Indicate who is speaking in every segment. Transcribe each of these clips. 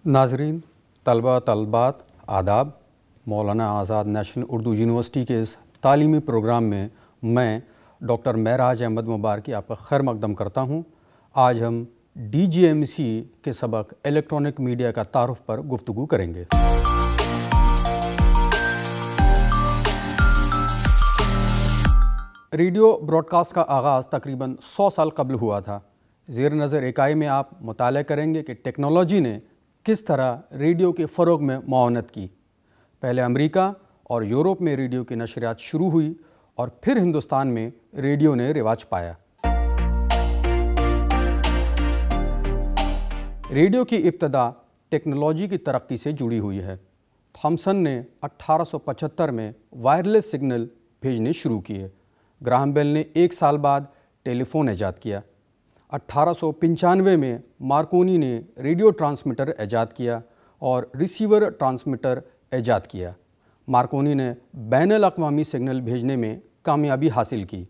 Speaker 1: ناظرین، طلبہ طالبات آداب، مولانا آزاد نیشنل اردو یونیورسٹی کے اس تعلیمی پروگرام میں ڈاکٹر معراج احمد مبارکی آپ کا خیر مقدم کرتا ہوں۔ آج ہم DGMC کے سبق الیکٹرانک میڈیا کا تعارف پر گفتگو کریں گے۔ ریڈیو براڈ کاسٹ کا آغاز تقریباً 100 سال قبل ہوا تھا۔ زیر نظر اکائی میں آپ مطالعہ کریں گے کہ ٹیکنالوجی نے کس طرح ریڈیو کے فروغ میں معاونت کی۔ پہلے امریکہ اور یورپ میں ریڈیو کی نشریات شروع ہوئی اور پھر ہندوستان میں ریڈیو نے رواج پایا۔ ریڈیو کی ابتدا ٹیکنالوجی کی ترقی سے جڑی ہوئی ہے۔ تھامسن نے 1875 میں وائرلیس سگنل بھیجنے شروع کیے۔ گراہم بیل نے 1 سال بعد ٹیلی فون ایجاد کیا۔ 1895 میں مارکونی نے ریڈیو ٹرانسمیٹر ایجاد کیا اور ریسیور ٹرانسمیٹر ایجاد کیا۔ مارکونی نے بین الاقوامی سگنل بھیجنے میں کامیابی حاصل کی۔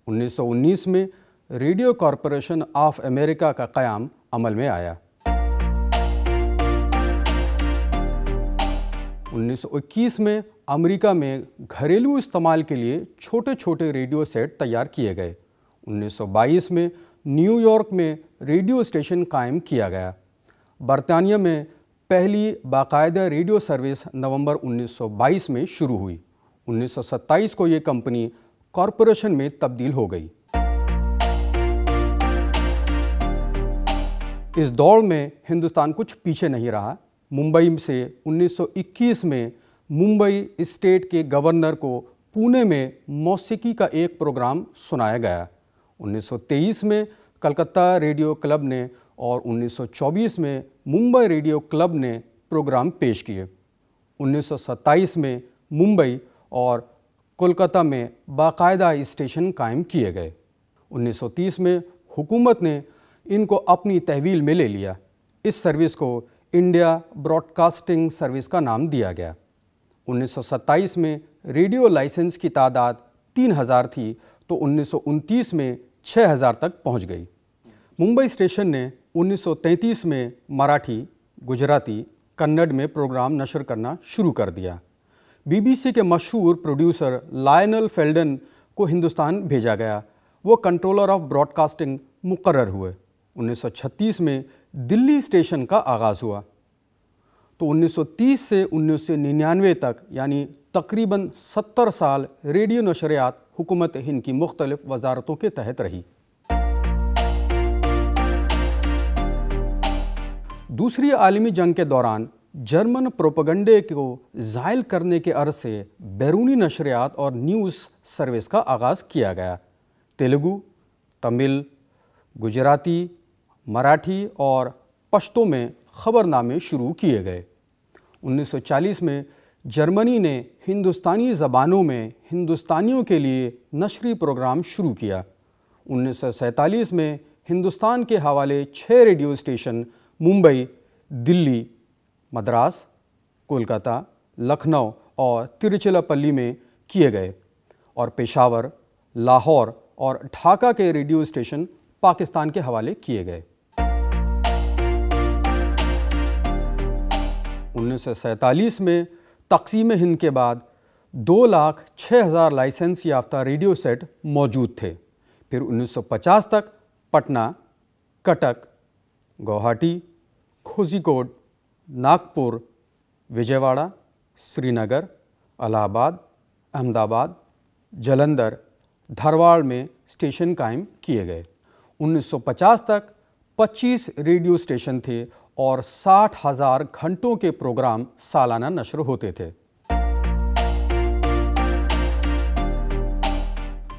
Speaker 1: 1919 میں ریڈیو کارپوریشن آف امریکہ کا قیام عمل میں آیا۔ 1921 میں امریکہ میں گھریلو استعمال کے لیے چھوٹے چھوٹے ریڈیو سیٹ تیار کیے گئے۔ 1922 میں نیو یارک میں ریڈیو اسٹیشن قائم کیا گیا۔ برطانیہ میں پہلی باقاعدہ ریڈیو سروس نومبر 1922 میں شروع ہوئی۔ 1927 کو یہ کمپنی کارپوریشن میں تبدیل ہو گئی۔ اس دوڑ میں ہندوستان کچھ پیچھے نہیں رہا۔ ممبئی سے 1921 میں ممبئی اسٹیٹ کے گورنر کو پونے میں موسیقی کا ایک پروگرام سنایا گیا۔ 1923 میں کلکتہ ریڈیو کلب نے اور 1924 میں ممبئی ریڈیو کلب نے پروگرام پیش کیے۔ 1927 میں ممبئی اور کولکتہ میں باقاعدہ اسٹیشن قائم کیے گئے۔ 1930 میں حکومت نے ان کو اپنی تحویل میں لے لیا۔ اس سروس کو انڈیا براڈ کاسٹنگ سروس کا نام دیا گیا۔ 1927 میں ریڈیو لائسنس کی تعداد 3000 تھی تو 1929 میں 6000 تک پہنچ گئی۔ ممبئی اسٹیشن نے 1933 میں مراٹھی، گجراتی، کنڑ میں پروگرام نشر کرنا شروع کر دیا۔ BBC کے مشہور پروڈیوسر لائنل فیلڈن کو ہندوستان بھیجا گیا۔ وہ کنٹرولر آف براڈ کاسٹنگ مقرر ہوئے۔ 1936 میں دلی اسٹیشن کا آغاز ہوا تو 1930 سے 1999 تک یعنی تقریباً 70 سال ریڈیو نشریات حکومت ہند کی مختلف وزارتوں کے تحت رہی۔ دوسری عالمی جنگ کے دوران جرمن پروپیگنڈے کو زائل کرنے کے غرض سے بیرونی نشریات اور نیوز سروس کا آغاز کیا گیا۔ تیلگو، تمل، گجراتی، مراٹھی اور پشتو میں خبرنامے شروع کیے گئے۔ 1940 میں جرمنی نے ہندوستانی زبانوں میں ہندوستانیوں کے لیے نشری پروگرام شروع کیا۔ 1947 میں ہندوستان کے حوالے 6 ریڈیو اسٹیشن ممبئی، دلی، مدراس، کولکتہ، لکھنؤ اور تروچیراپلی میں کیے گئے اور پشاور، لاہور اور ڈھاکہ کے ریڈیو اسٹیشن پاکستان کے حوالے کیے گئے۔ 1947 میں تقسیم ہند کے بعد 2,06,000 لائسنس یافتہ ریڈیو سیٹ موجود تھے۔ پھر 1950 تک پٹنہ، کٹک، گوہاٹی، کوزھیکوڈ، ناگپور، وجے واڑہ، سری نگر، الہ آباد، احمد آباد، جلندھر، دھارواڑ میں اسٹیشن قائم کیے گئے۔ 1950 تک 25 ریڈیو اسٹیشن تھے اور 60,000 گھنٹوں کے پروگرام سالانہ نشر ہوتے تھے۔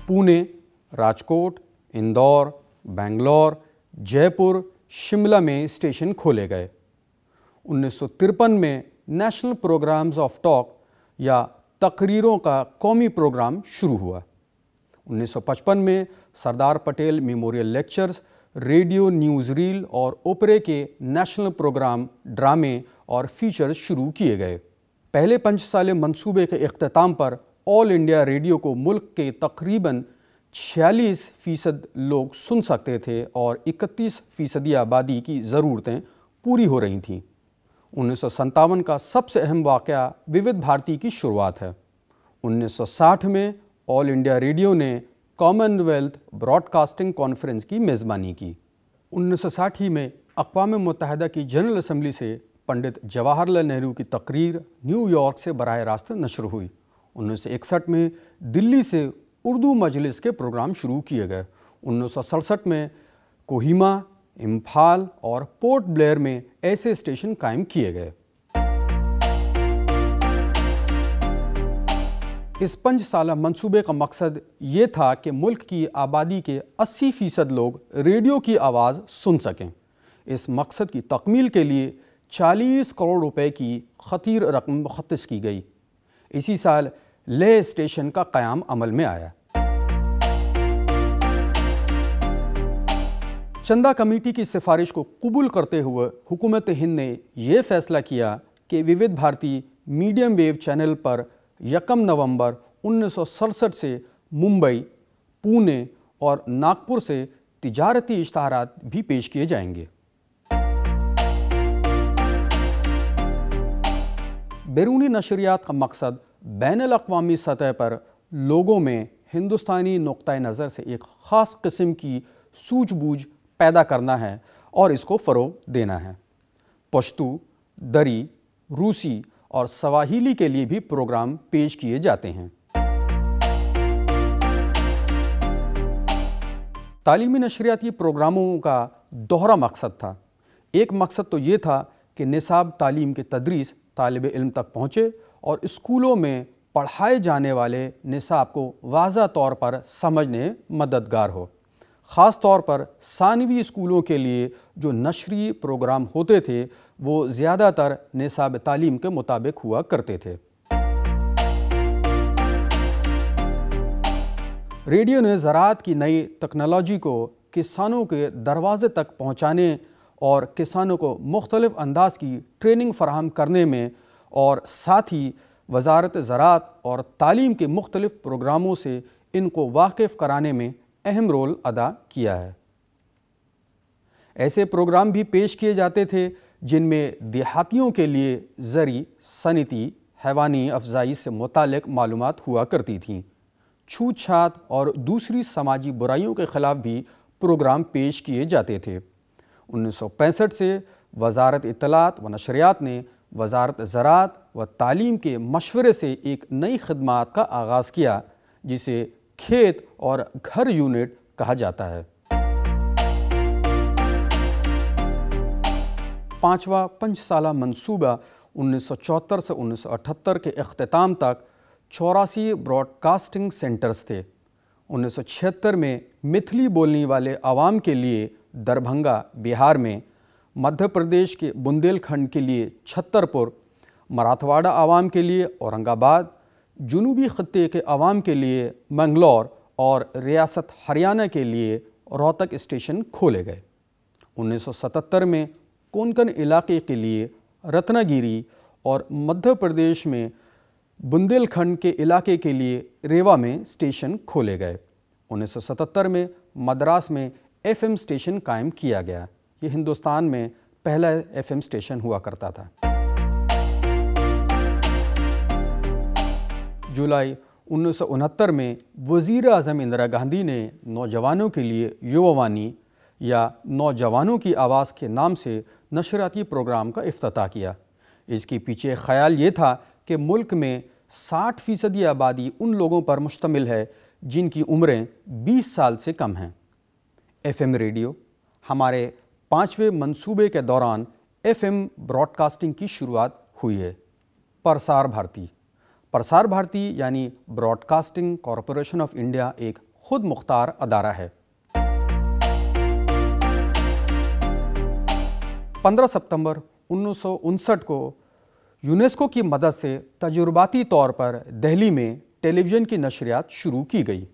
Speaker 1: پونے، راجکوٹ، اندور، بنگلور، جے پور، شملہ میں اسٹیشن کھولے گئے۔ 1953 میں نیشنل پروگرامز آف ٹاک یا تقریروں کا قومی پروگرام شروع ہوا۔ 1955 میں Sardar Patel memorial lectures, radio newsreel اور اوپرے کے نیشنل پروگرام، ڈرامے اور فیچرز شروع کیے گئے۔ پہلے 5 سالے منصوبے کے اختتام پر آل انڈیا ریڈیو کو ملک کے تقریباً 46% لوگ سن سکتے تھے اور 31% آبادی کی ضرورتیں پوری ہو رہی تھیں۔ 1957 का सबसे अहम वाक़या विविध भारती की शुरुआत है। 1960 में ऑल इंडिया रेडियो ने कॉमनवेल्थ ब्रॉडकास्टिंग कॉन्फ्रेंस की मेज़बानी की। 1960 में अक़वाम मुत्तहिदा की जनरल असम्बली से पंडित जवाहरलाल नेहरू की तकरीर न्यूयॉर्क से बराह रास्त नशर हुई। 1961 में दिल्ली से उर्दू मजलिस के प्रोग्राम शुरू किए गए। 1967 में कोहिमा, इम्फाल और पोर्ट ब्लेयर में ऐसे स्टेशन कायम किए गए। इस 5 साला मंसूबे का मकसद ये था कि मुल्क की आबादी के 80% लोग रेडियो की आवाज़ सुन सकें। इस मकसद की तकमील के लिए 40 करोड़ रुपए की खतीर रकम मुखत्तस की गई। इसी साल लेह स्टेशन का क़याम अमल में आया। चंदा कमेटी की सिफारिश को कबूल करते हुए हुकूमत हिंद ने यह फ़ैसला किया कि विविध भारती मीडियम वेव चैनल पर 1 नवंबर 1967 से मुंबई, पुणे और नागपुर से तिजारती इश्तहारात भी पेश किए जाएंगे। बैरूनी नशरियात का मकसद बैनुल-अक़वामी सतह पर लोगों में हिंदुस्तानी नुक्ता नज़र से एक ख़ास किस्म की सूझबूझ पैदा करना है और इसको फ़रोग़ देना है। पश्तू, दरी, रूसी और सवाहिली के लिए भी प्रोग्राम पेश किए जाते हैं। तालीमी नशरियाती प्रोग्रामों का दोहरा मकसद था। एक मकसद तो ये था कि निसाब तालीम के तदरीस तालिब इल्म तक पहुँचे और स्कूलों में पढ़ाए जाने वाले निसाब को वाज़ा तौर पर समझने मददगार हो। ख़ास तौर पर सानवी स्कूलों के लिए जो नशरी प्रोग्राम होते थे वो ज़्यादातर निसाब तालीम के मुताबिक हुआ करते थे। रेडियो ने ज़राअत की नई टेक्नोलॉजी को किसानों के दरवाज़े तक पहुँचाने और किसानों को मुख्तलिफ़ अंदाज़ की ट्रेनिंग फ़राहम करने में और साथ ही वज़ारत ज़राअत और तालीम के मुख्तलिफ़ प्रोग्रामों से इनको वाकिफ़ कराने में अहम रोल अदा किया है। ऐसे प्रोग्राम भी पेश किए जाते थे जिनमें देहातियों के लिए ज़री, सनती, हैवानी अफजाई से मुतालिक मालूमात हुआ करती थीं। छूत छात और दूसरी समाजी बुराइयों के ख़िलाफ़ भी प्रोग्राम पेश किए जाते थे। 1965 से वज़ारत इत्तलात व नशरियात ने वज़ारत ज़राअत व तालीम के मशवरे से एक नई खिदमात का आगाज़ किया जिसे खेत और घर यूनिट कहा जाता है। 5वां 5 साला मंसूबा 1974 से 1978 के इख्तिताम तक 84 ब्रॉडकास्टिंग सेंटर्स थे। 1976 में मिथिली बोलने वाले आवाम के लिए दरभंगा बिहार में, मध्य प्रदेश के बुंदेलखंड के लिए छतरपुर, मराठवाड़ा आवाम के लिए औरंगाबाद, जुनूबी खत्ते के अवाम के लिए मंगलौर और रियासत हरियाणा के लिए रोहतक स्टेशन खोले गए। 1977 में कोंकण इलाके के लिए रत्नागिरी और मध्य प्रदेश में बुंदेलखंड के इलाके के लिए रेवा में स्टेशन खोले गए। 1977 में मद्रास में FM स्टेशन कायम किया गया। ये हिंदुस्तान में पहला FM स्टेशन हुआ करता था। जुलाई 1969 में वज़ीर आज़म इंदिरा गांधी ने नौजवानों के लिए युवावानी या नौजवानों की आवाज़ के नाम से नशरियाती प्रोग्राम का इफ्तिताह किया। इसके पीछे ख़याल ये था कि मुल्क में 60% आबादी उन लोगों पर मुश्तमिल है जिनकी उम्रें 20 साल से कम हैं। FM रेडियो हमारे 5वें मंसूबे के दौरान FM ब्रॉडकास्टिंग की शुरुआत हुई है। प्रसार भारती यानी ब्रॉडकास्टिंग कॉरपोरेशन ऑफ इंडिया एक खुद मुख्तार अदारा है। 15 सितंबर 1959 को यूनेस्को की मदद से तजुर्बाती तौर पर दिल्ली में टेलीविज़न की नशरियात शुरू की गई।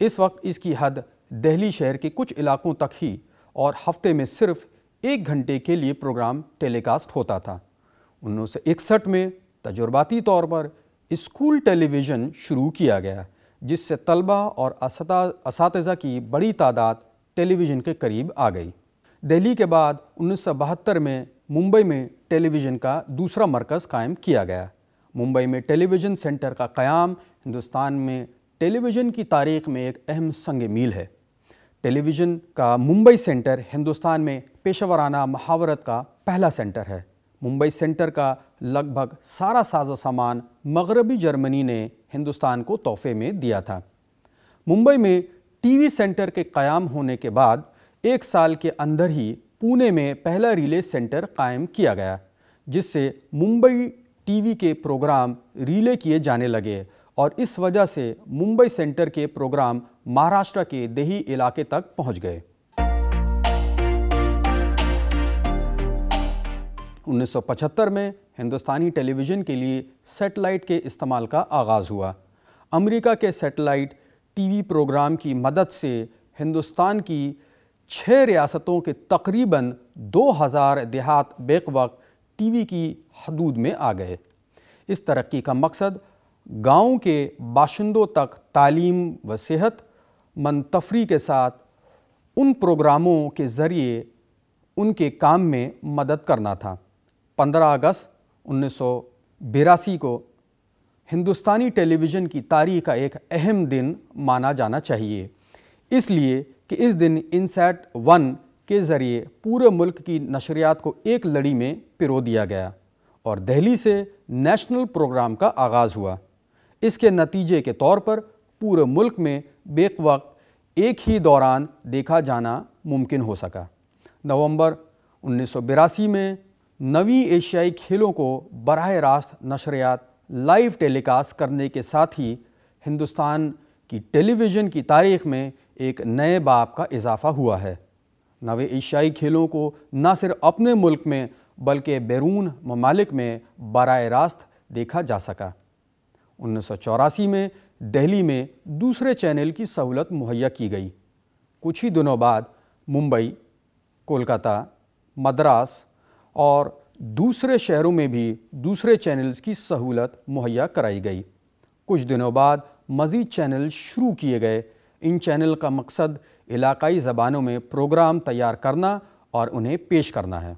Speaker 1: इस वक्त इसकी हद दिल्ली शहर के कुछ इलाकों तक ही और हफ्ते में सिर्फ 1 घंटे के लिए प्रोग्राम टेलीकास्ट होता था। 1961 में तजुर्बाती तौर पर स्कूल टेलीविज़न शुरू किया गया जिससे तलबा और असातिज़ा की बड़ी तादाद टेलीविज़न के करीब आ गई। दिल्ली के बाद 1972 में मुंबई में टेलीविज़न का दूसरा मरकज़ कायम किया गया। मुंबई में टेलीविज़न सेंटर का क़याम हिंदुस्तान में टेलीविज़न की तारीख़ में एक अहम संग मील है। टेलीविज़न का मुंबई सेंटर हिंदुस्तान में पेशेवराना महावरत का पहला सेंटर है। मुंबई सेंटर का लगभग सारा साजो सामान मगरबी जर्मनी ने हिंदुस्तान को तोहफे में दिया था। मुंबई में टीवी सेंटर के क़याम होने के बाद 1 साल के अंदर ही पुणे में पहला रिले सेंटर कायम किया गया, जिससे मुंबई टीवी के प्रोग्राम रिले किए जाने लगे और इस वजह से मुंबई सेंटर के प्रोग्राम महाराष्ट्र के देही इलाके तक पहुंच गए। 1975 में हिंदुस्तानी टेलीविज़न के लिए सैटेलाइट के इस्तेमाल का आगाज़ हुआ। अमेरिका के सैटेलाइट टीवी प्रोग्राम की मदद से हिंदुस्तान की 6 रियासतों के तकरीबन 2000 देहात बेवक्त टीवी की हदूद में आ गए। इस तरक्की का मकसद गाँव के बाशिंदों तक तालीम व सेहतमंद तफरीह के साथ उन प्रोग्रामों के ज़रिए उनके काम में मदद करना था। 15 अगस्त 1982 को हिंदुस्तानी टेलीविज़न की तारीख़ का एक अहम दिन माना जाना चाहिए, इसलिए कि इस दिन इनसैट 1 के ज़रिए पूरे मुल्क की नशरियात को एक लड़ी में पिरो दिया गया और दिल्ली से नेशनल प्रोग्राम का आगाज़ हुआ। इसके नतीजे के तौर पर पूरे मुल्क में बेवक्त एक ही दौरान देखा जाना मुमकिन हो सका। नवंबर 1982 में नवीं एशियाई खेलों को बराह रास्त नशरियात लाइव टेलीकास्ट करने के साथ ही हिंदुस्तान की टेलीविज़न की तारीख़ में एक नए बाब का इजाफ़ा हुआ है। नवे एशियाई खेलों को न सिर्फ अपने मुल्क में बल्कि बैरून ममालिक में बराह रास्त देखा जा सका। 1984 में दिल्ली में दूसरे चैनल की सहूलत मुहैया की गई। कुछ ही दिनों बाद मुंबई, कोलकाता, मद्रास और दूसरे शहरों में भी दूसरे चैनल्स की सहूलत मुहैया कराई गई। कुछ दिनों बाद मज़ीद चैनल शुरू किए गए। इन चैनल का मकसद इलाकाई ज़बानों में प्रोग्राम तैयार करना और उन्हें पेश करना है।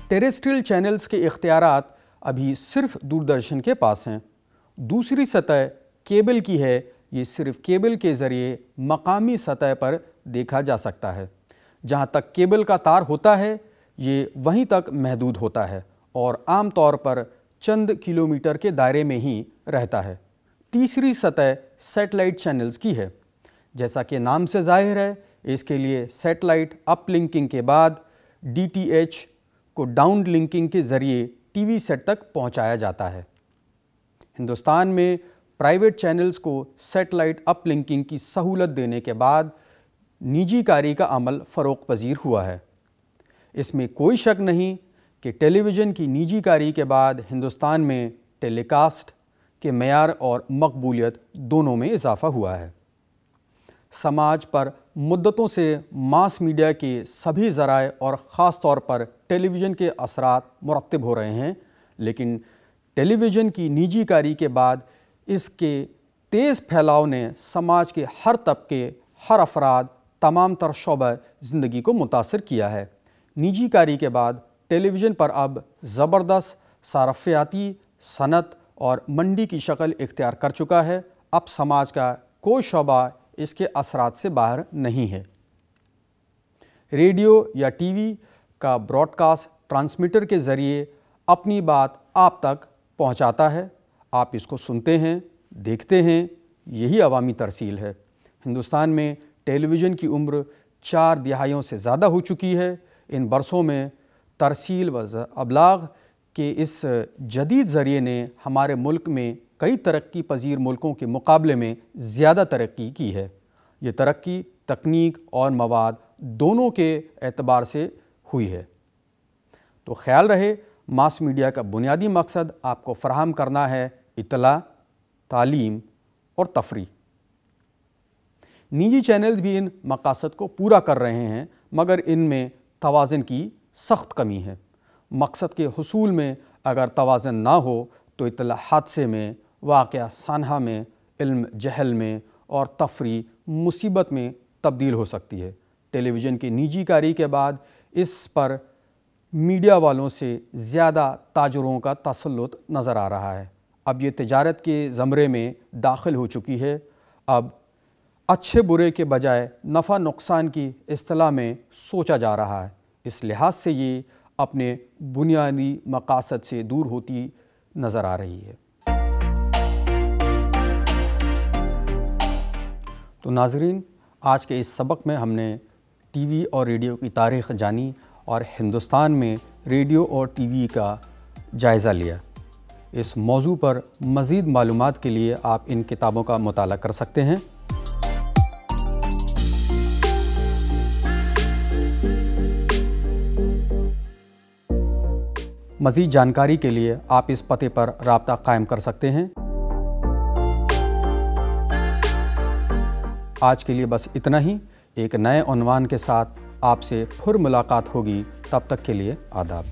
Speaker 1: टेरेस्ट्रियल चैनल्स के इख्तियारात अभी सिर्फ दूरदर्शन के पास हैं। दूसरी सतह केबल की है। ये सिर्फ केबल के ज़रिए मकामी सतह पर देखा जा सकता है। जहाँ तक केबल का तार होता है ये वहीं तक महदूद होता है और आम तौर पर चंद किलोमीटर के दायरे में ही रहता है। तीसरी सतह सैटेलाइट चैनल्स की है। जैसा कि नाम से ज़ाहिर है, इसके लिए सैटेलाइट अपलिंकिंग के बाद DTH को डाउन लिंकिंग के ज़रिए टीवी सेट तक पहुंचाया जाता है। हिंदुस्तान में प्राइवेट चैनल्स को सैटेलाइट अपलिंकिंग की सहूलत देने के बाद निजीकारी का अमल फ़रोग़ पजीर हुआ है। इसमें कोई शक नहीं कि टेलीविज़न की निजीकारी के बाद हिंदुस्तान में टेलीकास्ट के मेयार और मकबूलियत दोनों में इजाफ़ा हुआ है। समाज पर मुद्दतों से मास मीडिया के सभी ज़राए और ख़ास तौर पर टेलीविज़न के असरात मुरत्तब हो रहे हैं, लेकिन टेलीविज़न की निजीकारी के बाद इसके तेज़ फैलाव ने समाज के हर तबके, हर अफराद, तमाम तर शोबा ज़िंदगी को मुतासिर किया है। निजीकारी के बाद टेलीविज़न पर अब ज़बरदस्त सारफ़ियाती सनत और मंडी की शक्ल इख्तियार कर चुका है। अब समाज का कोई शोबा इसके असरात से बाहर नहीं है। रेडियो या टीवी का ब्रॉडकास्ट ट्रांसमीटर के ज़रिए अपनी बात आप तक पहुंचाता है। आप इसको सुनते हैं, देखते हैं। यही अवामी तरसील है। हिंदुस्तान में टेलीविज़न की उम्र 4 दिहाइयों से ज़्यादा हो चुकी है। इन बरसों में तरसील व अबलाग के इस जदीद ज़रिए ने हमारे मुल्क में कई तरक्की पजीर मुल्कों के मुकाबले में ज़्यादा तरक्की की है। ये तरक्की तकनीक और मवाद दोनों के एतबार से हुई है। तो ख्याल रहे, मास मीडिया का बुनियादी मकसद आपको फ़राहम करना है इत्तला, तालीम और तफरीह। निजी चैनल्स भी इन मकासद को पूरा कर रहे हैं, मगर इनमें तवाज़ुन की सख्त कमी है। मकसद के हुसूल में अगर तवाज़ुन ना हो तो इत्तला हादसे में, वाक़या सानहा में, इल्म जहल में और तफरीह मुसीबत में तब्दील हो सकती है। ٹیلی ویژن کی نجیکاری کے بعد اس پر میڈیا والوں سے زیادہ تاجروں کا تسلط نظر آ رہا ہے۔ اب یہ تجارت کے زمرے میں داخل ہو چکی ہے۔ اب اچھے برے کے بجائے نفع نقصان کی اصطلاح میں سوچا جا رہا ہے۔ اس لحاظ سے یہ اپنے بنیادی مقاصد سے دور ہوتی نظر آ رہی ہے۔ تو ناظرین، آج کے اس سبق میں ہم نے ٹی وی اور ریڈیو کی تاریخ جانی اور ہندوستان میں ریڈیو اور ٹی وی کا جائزہ لیا۔ اس موضوع پر مزید معلومات کے لیے آپ ان کتابوں کا مطالعہ کر سکتے ہیں۔ مزید جانکاری کے لیے آپ اس پتے پر رابطہ قائم کر سکتے ہیں۔ آج کے لیے بس اتنا ہی۔ ایک نئے عنوان کے ساتھ آپ سے پھر ملاقات ہوگی۔ تب تک کے لیے آداب۔